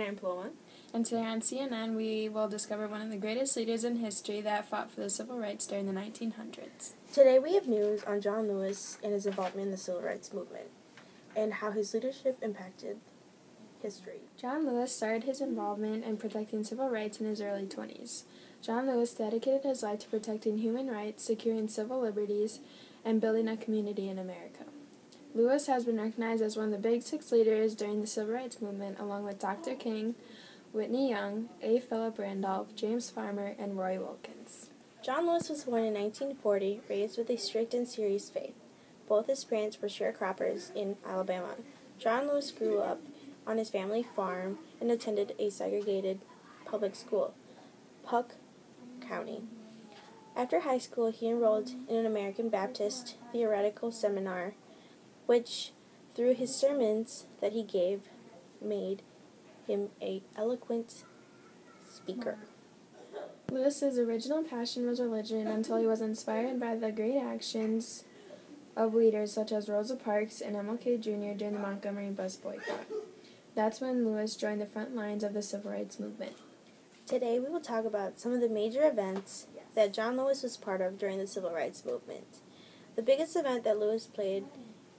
I'm Paloma. And today on CNN, we will discover one of the greatest leaders in history that fought for the civil rights during the 1900s. Today we have news on John Lewis and his involvement in the civil rights movement, and how his leadership impacted history. John Lewis started his involvement in protecting civil rights in his early 20s. John Lewis dedicated his life to protecting human rights, securing civil liberties, and building a community in America. Lewis has been recognized as one of the big six leaders during the civil rights movement, along with Dr. King, Whitney Young, A. Philip Randolph, James Farmer, and Roy Wilkins. John Lewis was born in 1940, raised with a strict and serious faith. Both his parents were sharecroppers in Alabama. John Lewis grew up on his family farm and attended a segregated public school, Puck County. After high school, he enrolled in an American Baptist theological seminar, which, through his sermons that he gave, made him an eloquent speaker. Lewis's original passion was religion until he was inspired by the great actions of leaders such as Rosa Parks and MLK Jr. during the Montgomery bus boycott. That's when Lewis joined the front lines of the civil rights movement. Today we will talk about some of the major events that John Lewis was part of during the civil rights movement. The biggest event that Lewis played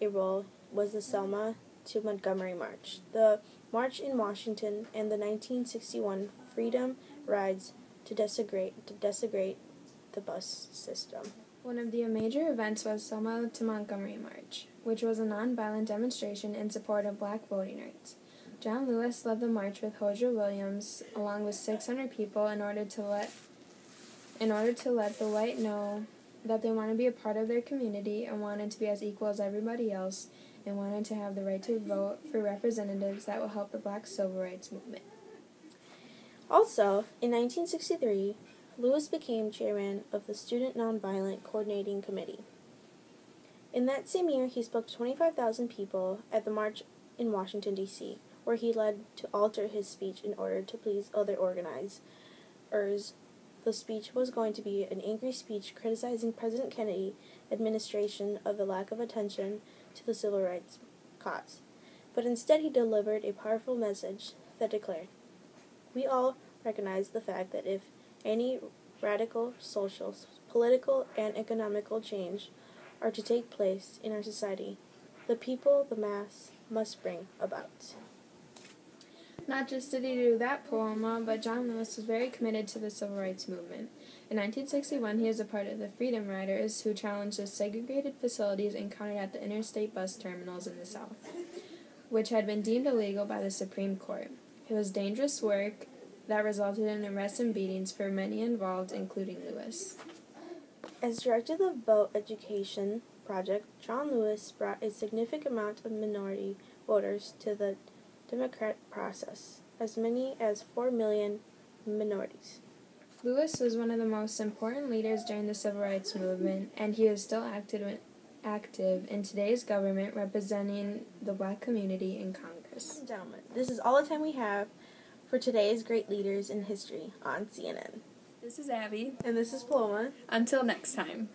a role was the Selma to Montgomery March, the March in Washington, and the 1961 Freedom Rides to desecrate the bus system. One of the major events was Selma to Montgomery March, which was a nonviolent demonstration in support of black voting rights. John Lewis led the march with Hozier Williams, along with 600 people, in order to let the white know that they wanted to be a part of their community and wanted to be as equal as everybody else, and wanted to have the right to vote for representatives that will help the black civil rights movement. Also, in 1963, Lewis became chairman of the Student Nonviolent Coordinating Committee. In that same year, he spoke to 25,000 people at the march in Washington, D.C., where he led to alter his speech in order to please other organizers. The speech was going to be an angry speech criticizing President Kennedy's administration of the lack of attention to the civil rights cause. But instead he delivered a powerful message that declared, "We all recognize the fact that if any radical social, political, and economical change are to take place in our society, the people, the mass, must bring about." Not just did he do that, Paloma, but John Lewis was very committed to the civil rights movement. In 1961, he was a part of the Freedom Riders, who challenged the segregated facilities encountered at the interstate bus terminals in the South, which had been deemed illegal by the Supreme Court. It was dangerous work that resulted in arrests and beatings for many involved, including Lewis. As director of the Vote Education Project, John Lewis brought a significant amount of minority voters to the democratic process, as many as 4 million minorities. Lewis was one of the most important leaders during the civil rights movement, and he is still active in today's government, representing the black community in Congress. Ladies and gentlemen, this is all the time we have for today's great leaders in history on CNN. This is Abby. And this is Paloma. Until next time.